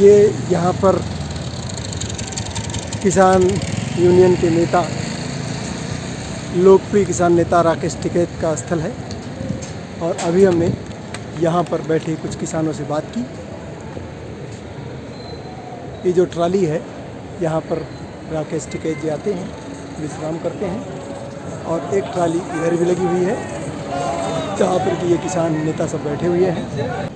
ये यहाँ पर किसान यूनियन के नेता, लोकप्रिय किसान नेता राकेश टिकैत का स्थल है और अभी हमने यहाँ पर बैठे कुछ किसानों से बात की। ये जो ट्राली है, यहाँ पर राकेश टिकैत जी आते हैं, विश्राम करते हैं और एक ट्राली इधर भी लगी हुई है जहाँ पर कि ये किसान नेता सब बैठे हुए हैं।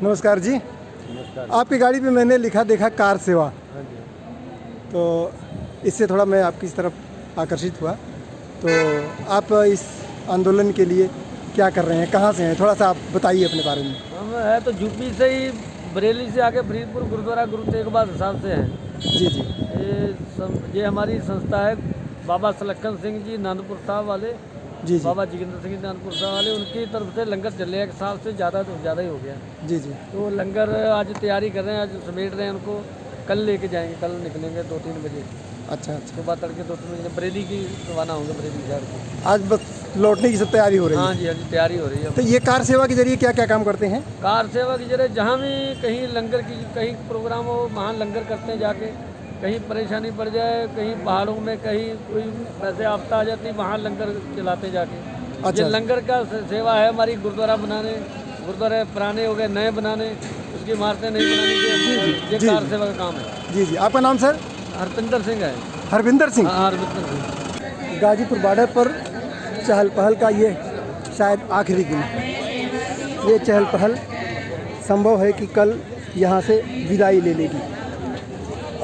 नमस्कार जी। नमस्कार। आपकी गाड़ी पे मैंने लिखा देखा कार सेवा, हाँ जी। तो इससे थोड़ा मैं आपकी तरफ आकर्षित हुआ। तो आप इस आंदोलन के लिए क्या कर रहे हैं, कहाँ से हैं, थोड़ा सा आप बताइए अपने बारे में। हम है तो यूपी से ही, बरेली से आके फरीदपुर गुरुद्वारा गुरु तेग बहादुर साहब से हैं। जी जी। ये हमारी संस्था है, बाबा सलक्खन सिंह जी आनंदपुर साहब वाले, जी जी। बाबा जोगिंदर सिंह जी आनंदपुर साहब वाले, उनकी तरफ से लंगर चल रहा है। 1 साल से ज़्यादा ही हो गया। जी जी। तो लंगर आज तैयारी कर रहे हैं, आज समेट रहे हैं उनको। कल लेके जाएंगे, कल निकलेंगे 2-3 बजे। अच्छा अच्छा। सुबह तड़के 2-3 बजे बरेली की रवाना होंगे, बरेली शहर को। आज बस लौटने की सब तैयारी हो रही है। हाँ जी, हाँ जी, तैयारी हो रही है। तो ये कार सेवा के जरिए क्या क्या काम करते हैं? कार सेवा की जरिए जहाँ भी कहीं लंगर की कहीं प्रोग्राम हो, वहाँ लंगर करते हैं जाके। कहीं परेशानी पड़ जाए, कहीं पहाड़ों में कहीं कोई वैसे आपदा आ जाती, वहाँ लंगर चलाते जाके। अच्छा। ये लंगर का सेवा है हमारी। गुरुद्वारा बनाने, गुरुद्वारे पुराने हो गए नए बनाने, उसकी इमारतें नहीं बनाने की, ये कार सेवा का काम है। जी जी। आपका नाम सर? हरपिंदर सिंह है। हरविंदर सिंह। हाँ, हरपिंदर सिंह। गाजीपुर बॉर्डर पर चहल पहल का ये शायद आखिरी दिन है। ये चहल पहल संभव है कि कल यहाँ से विदाई ले लेगी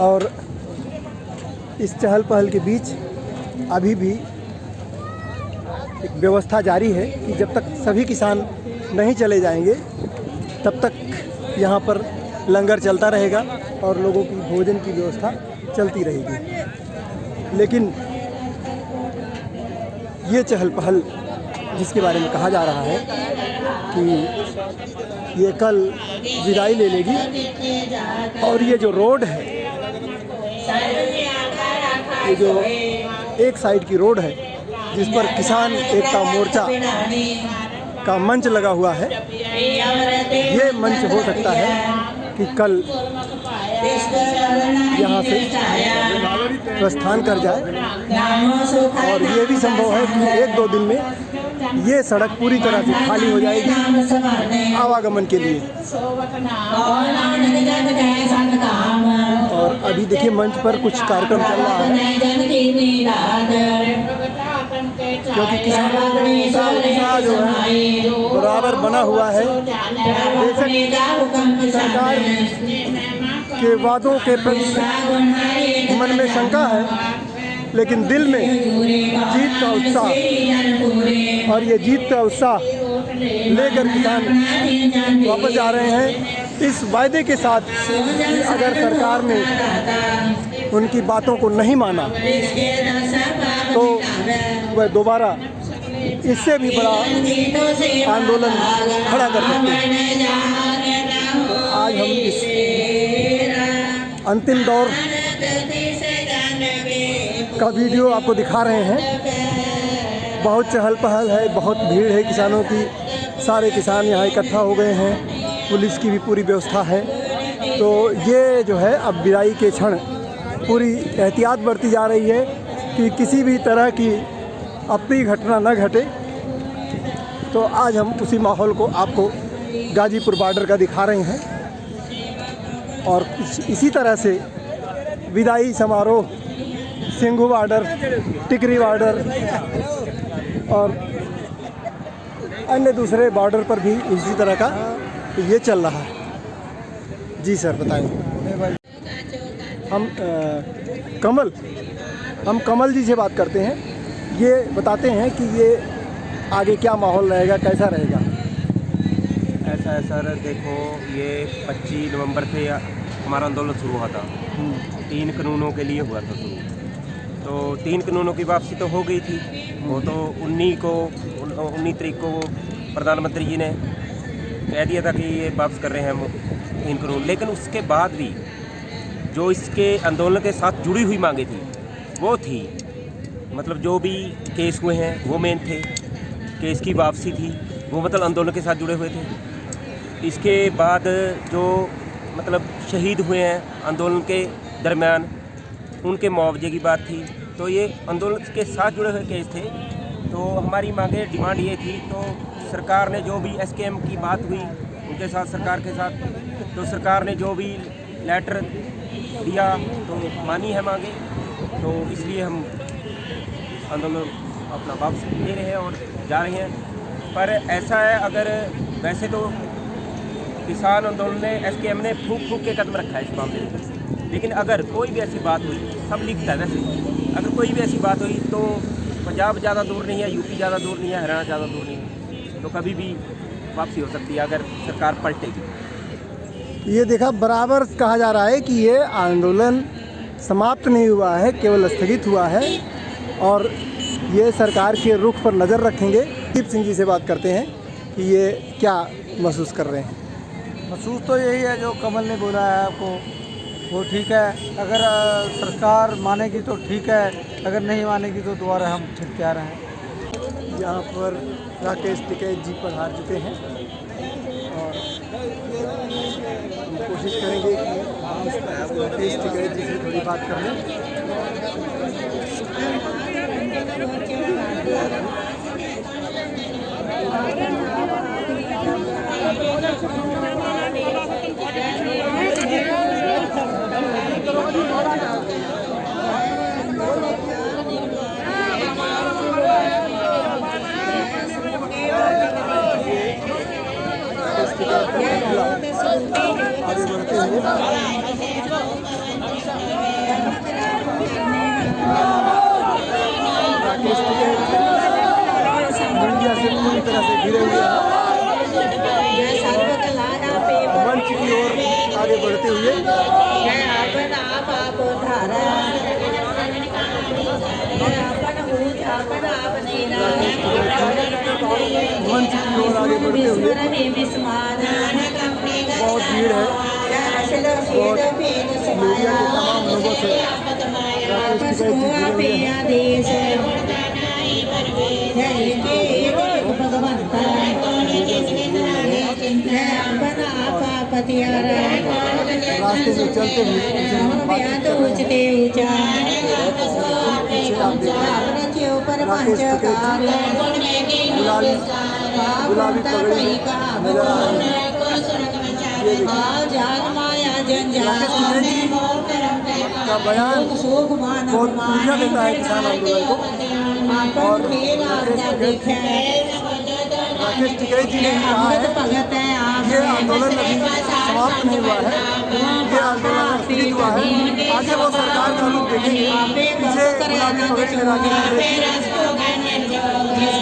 और इस चहल पहल के बीच अभी भी एक व्यवस्था जारी है कि जब तक सभी किसान नहीं चले जाएंगे तब तक यहाँ पर लंगर चलता रहेगा और लोगों की भोजन की व्यवस्था चलती रहेगी। लेकिन ये चहल पहल जिसके बारे में कहा जा रहा है कि ये कल विदाई ले लेगी और ये जो रोड है, ये जो एक साइड की रोड है जिस पर किसान एकता मोर्चा का मंच लगा हुआ है, ये मंच हो सकता है कि कल यहाँ से प्रस्थान कर जाए और ये भी संभव है कि 1-2 दिन में ये सड़क पूरी तरह से खाली हो जाएगी आवागमन के लिए। और अभी देखिए मंच पर कुछ कार्यक्रम चल रहा है क्योंकि किसानों का उत्साह जो है बराबर बना हुआ है। बेशक सरकार के वादों के प्रति मन में शंका है, लेकिन दिल में जीत का उत्साह, और ये जीत का उत्साह लेकर किसान वापस जा रहे हैं इस वायदे के साथ कि अगर सरकार ने उनकी बातों को नहीं माना तो वह दोबारा इससे भी बड़ा आंदोलन खड़ा कर सकते हैं। तो आज हम इस अंतिम दौर का वीडियो आपको दिखा रहे हैं। बहुत चहल पहल है, बहुत भीड़ है किसानों की, सारे किसान यहाँ इकट्ठा हो गए हैं, पुलिस की भी पूरी व्यवस्था है। तो ये जो है अब विदाई के क्षण पूरी एहतियात बरती जा रही है कि किसी भी तरह की अप्रिय घटना न घटे। तो आज हम उसी माहौल को आपको गाजीपुर बॉर्डर का दिखा रहे हैं और इसी तरह से विदाई समारोह सिंघू बॉर्डर, टिकरी बॉर्डर और अन्य दूसरे बॉर्डर पर भी इसी तरह का ये चल रहा है। जी सर बताएं। हम कमल जी से बात करते हैं, ये बताते हैं कि ये आगे क्या माहौल रहेगा, कैसा रहेगा। ऐसा है सर, देखो ये 25 नवंबर से हमारा आंदोलन शुरू हुआ था। 3 कानूनों के लिए हुआ था शुरू। तो 3 कानूनों की वापसी तो हो गई थी, वो तो 19 तारीख को प्रधानमंत्री जी ने कह दिया था कि ये वापस कर रहे हैं हम 3 कानून। लेकिन उसके बाद भी जो इसके आंदोलन के साथ जुड़ी हुई मांगे थी वो थी, मतलब जो भी केस हुए हैं वो मेन थे केस की वापसी थी, वो मतलब आंदोलन के साथ जुड़े हुए थे। इसके बाद जो मतलब शहीद हुए हैं आंदोलन के दरमियान, उनके मुआवजे की बात थी। तो ये आंदोलन के साथ जुड़े हुए केस थे। तो हमारी मांगे डिमांड ये थी, तो सरकार ने जो भी SKM की बात हुई उनके साथ, सरकार के साथ, तो सरकार ने जो भी लेटर दिया तो मानी है मांगे। तो इसलिए हम आंदोलन अपना वापस ले रहे हैं और जा रहे हैं। पर ऐसा है, अगर वैसे तो किसान आंदोलन ने SKM ने फूक के कदम रखा है इस मामले में, लेकिन अगर कोई भी ऐसी बात हुई, सब लिखता है वैसे, अगर कोई भी ऐसी बात हुई तो पंजाब ज़्यादा दूर नहीं है, यूपी ज़्यादा दूर नहीं है, हरियाणा ज़्यादा दूर नहीं है, तो कभी भी वापसी हो सकती है अगर सरकार पलटेगी। ये देखा, बराबर कहा जा रहा है कि ये आंदोलन समाप्त नहीं हुआ है, केवल स्थगित हुआ है और ये सरकार के रुख पर नज़र रखेंगे। दीप सिंह जी से बात करते हैं कि ये क्या महसूस कर रहे हैं। महसूस तो यही है जो कमल ने बोला है आपको, वो ठीक है। अगर सरकार मानेगी तो ठीक है, अगर नहीं मानेगी तो दोबारा हम फिर तैयार हैं। यहाँ पर राकेश टिकैत जी पधार चुके हैं और हम कोशिश करेंगे कि राकेश टिकैत जी से थोड़ी बात कर लें। आगे बढ़ते हुए राकेश टिकैत मीडिया से पूरी तरह से घिरे हुए हैं। मंच की ओर आगे बढ़ते हुए मंच की ओर आगे बढ़ते हुए बहुत भीड़ है, बहुत मीडिया के तमाम लोगों से राकेश टिकैत जी जुड़े हुए हैं। रास्ते में चलते हुए राकेश टिकैत जी गुलाबी पगड़ी नजर आ रही है। ये देखिए, राकेश टिकैत जी का बयान बहुत ऊर्जा देता है किसान आंदोलन को। और राकेश टिकैत जी ने कहा है ये आंदोलन अभी समाप्त नहीं हुआ है, ये आंदोलन स्थगित हुआ है। आगे वो सरकार का रूप देखेंगे। पीछे गुलाबी पगड़ी में राकेश टिकैत जी,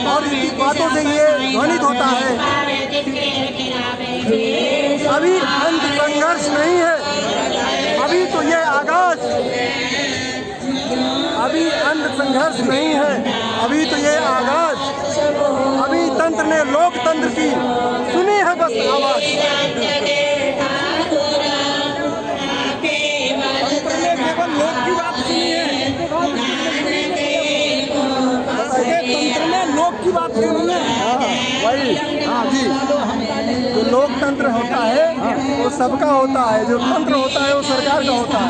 और इनकी बातों से ये ध्वनित होता है अभी अंत संघर्ष नहीं है, अभी तो ये आगाज, अभी अंत संघर्ष नहीं है, अभी तो ये आगाज। अभी तंत्र ने लोकतंत्र की सुनी है बस आवाज। तंत्र ने केवल लोक की बात सुनी है, तंत्र ने लोक की बात सुनी है। वही, हाँ जी, जो लोकतंत्र होता है वो सबका होता है, जो तंत्र होता है वो सरकार का होता है।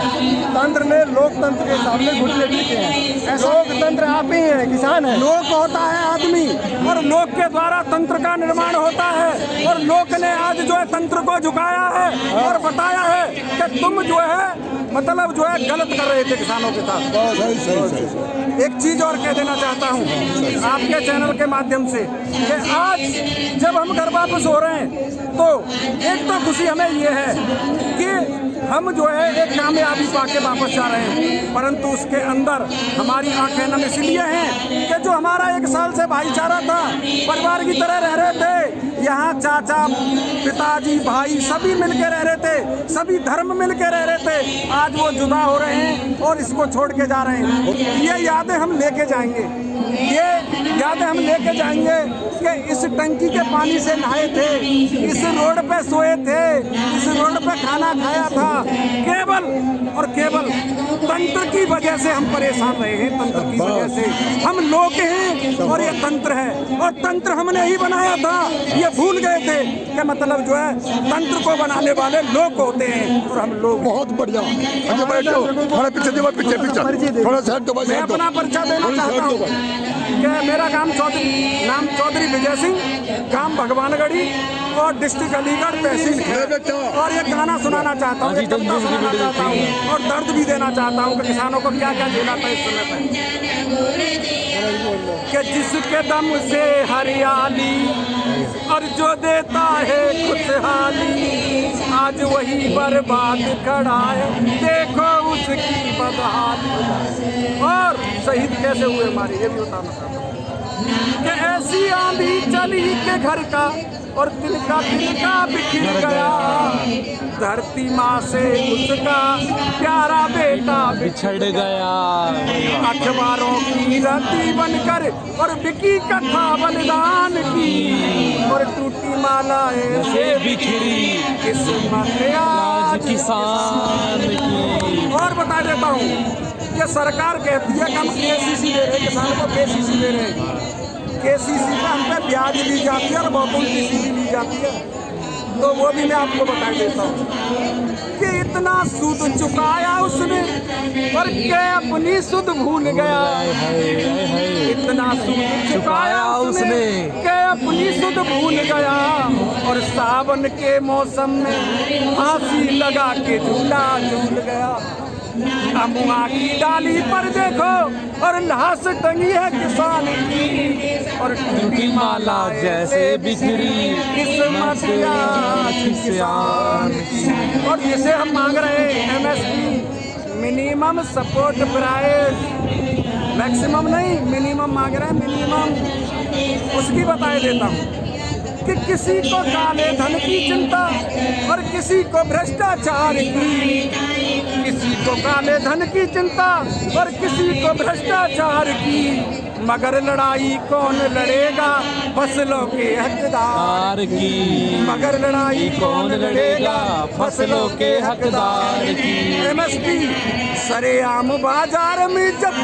तंत्र ने लोकतंत्र के सामने घुटने टेके हैं। लोकतंत्र आप ही हैं, किसान है। लोक होता है आदमी और लोक के द्वारा तंत्र का निर्माण होता है, और लोक ने आज जो है तंत्र को झुकाया है और बताया है कि तुम जो है मतलब जो है गलत कर रहे थे किसानों के साथ। सही। एक चीज़ और कह देना चाहता हूँ आपके चैनल के माध्यम से कि आज जब हम घर वापस हो रहे हैं तो एक तो खुशी हमें ये है कि हम जो है एक कामयाबी पाके वापस जा रहे हैं, परंतु उसके अंदर हमारी आंखें नम इसलिए हैं कि जो हमारा 1 साल से भाईचारा था, परिवार की तरह रह रहे थे, यहाँ चाचा, पिताजी, भाई सभी मिल के रह रहे थे, सभी धर्म मिल के रह रहे थे। आज वो जुदा हो रहे हैं और इसको छोड़ के जा रहे हैं। ये यादें हम लेके जाएंगे, ये यादें हम लेके जाएंगे कि इस टंकी के पानी से नहाए थे, इस रोड पे सोए थे, इस रोड पे खाना खाया था। केवल और केवल तंत्र की वजह से हम परेशान रहे हैं, तंत्र की वजह से। हम लोग हैं और ये तंत्र है, और तंत्र हमने ही बनाया था। ये भूल गए थे कि मतलब जो है तंत्र को बनाने वाले लोग होते हैं और हम लोग। बहुत बढ़िया। थोड़ा पीछे दो, पीछे थोड़ा साइड दो। मैं अपना परिचय देना चाहता हूँ कि मेरा नाम चौधरी विजय सिंह, गांव भगवानगढ़ी और डिस्ट्रिक्ट अलीगढ़ तहसील है। और ये गाना सुनाना चाहता हूँ, एक कविता सुनाना चाहता हूँ और दर्द भी देना चाहता हूँ कि किसानों को क्या क्या झेला था इस समय पर। कि जिसके दम से हरियाली और जो देता है खुशहाली, आज वही बर्बाद खड़ा है, देखो उसकी बदहाली। और शहीद कैसे हुए हमारे, ये भी बताना चाहता हूँ कि ऐसी आंधी चली के घर का और दिल का बिखर गया, धरती माँ से उसका प्यारा बेटा बिछड़ गया। अखबारों की रद्दी बनकर और बिकी कथा बलिदान की, और टूटी मालाएं से बिखरी किस्मत आज किसान की। और बता देता हूँ कि सरकार कहती है कि हम KCC दे रहे हैं, किसानों को KCC दे रहे हैं। KCC पे हम पे ब्याज ली जाती है और बहुत उल्टी सीधी ली जाती है। तो वो भी मैं आपको बता देता हूँ कि इतना सूद चुकाया उसने और के अपनी सुध भूल गया। इतना सूद चुकाया उसने के अपनी सुध भूल गया, और सावन के मौसम में फांसी लगा के झूला झूल गया। अमुआ की डाली पर देखो और लाश टंगी है किसान की, और टूटी माला जैसे बिखरी किस्मत किसान की। और जिसे हम मांग रहे हैं MSP, minimum support price, maximum नहीं मिनिमम मांग रहे हैं, मिनिमम। उसकी बताए देता हूँ कि किसी को काले धन की चिंता और किसी को भ्रष्टाचार की, किसी को काले धन की चिंता और किसी को भ्रष्टाचार की, मगर लड़ाई कौन लड़ेगा फसलों के हकदार की। मगर लड़ाई कौन लड़ेगा फसलों के हकदार की। MSP सरेआम बाजार में जब,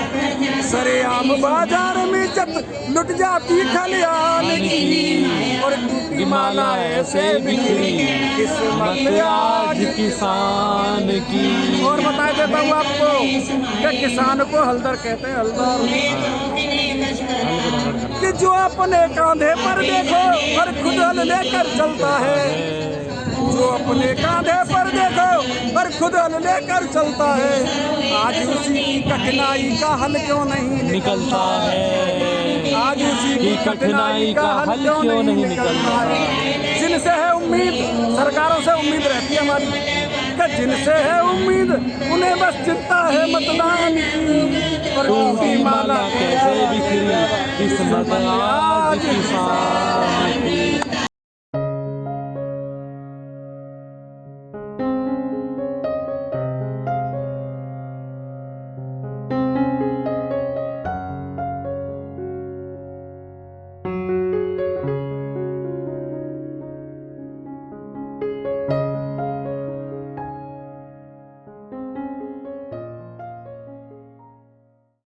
सरेआम बाजार में जब लुट जाती खलियान की, और टूटी माला ऐसे बिखरी किस्मत आज किसान की। और बता देता हूँ आपको कि किसान को हलदर कहते हैं, हलदर, कि जो अपने कांधे पर देखो और खुद हल लेकर चलता है, जो अपने कांधे पर देखो और खुद हल लेकर चलता है, आज उसी की कठिनाई का हल क्यों नहीं निकलता है। आज उसी की कठिनाई का हल क्यों नहीं निकलता है। जिनसे है उम्मीद, सरकारों से उम्मीद रहती है हमारी, कि जिनसे है उम्मीद उन्हें बस चिंता है मतदान की, और टूटी माला कैसे बिखरी किस्मत आज किसान।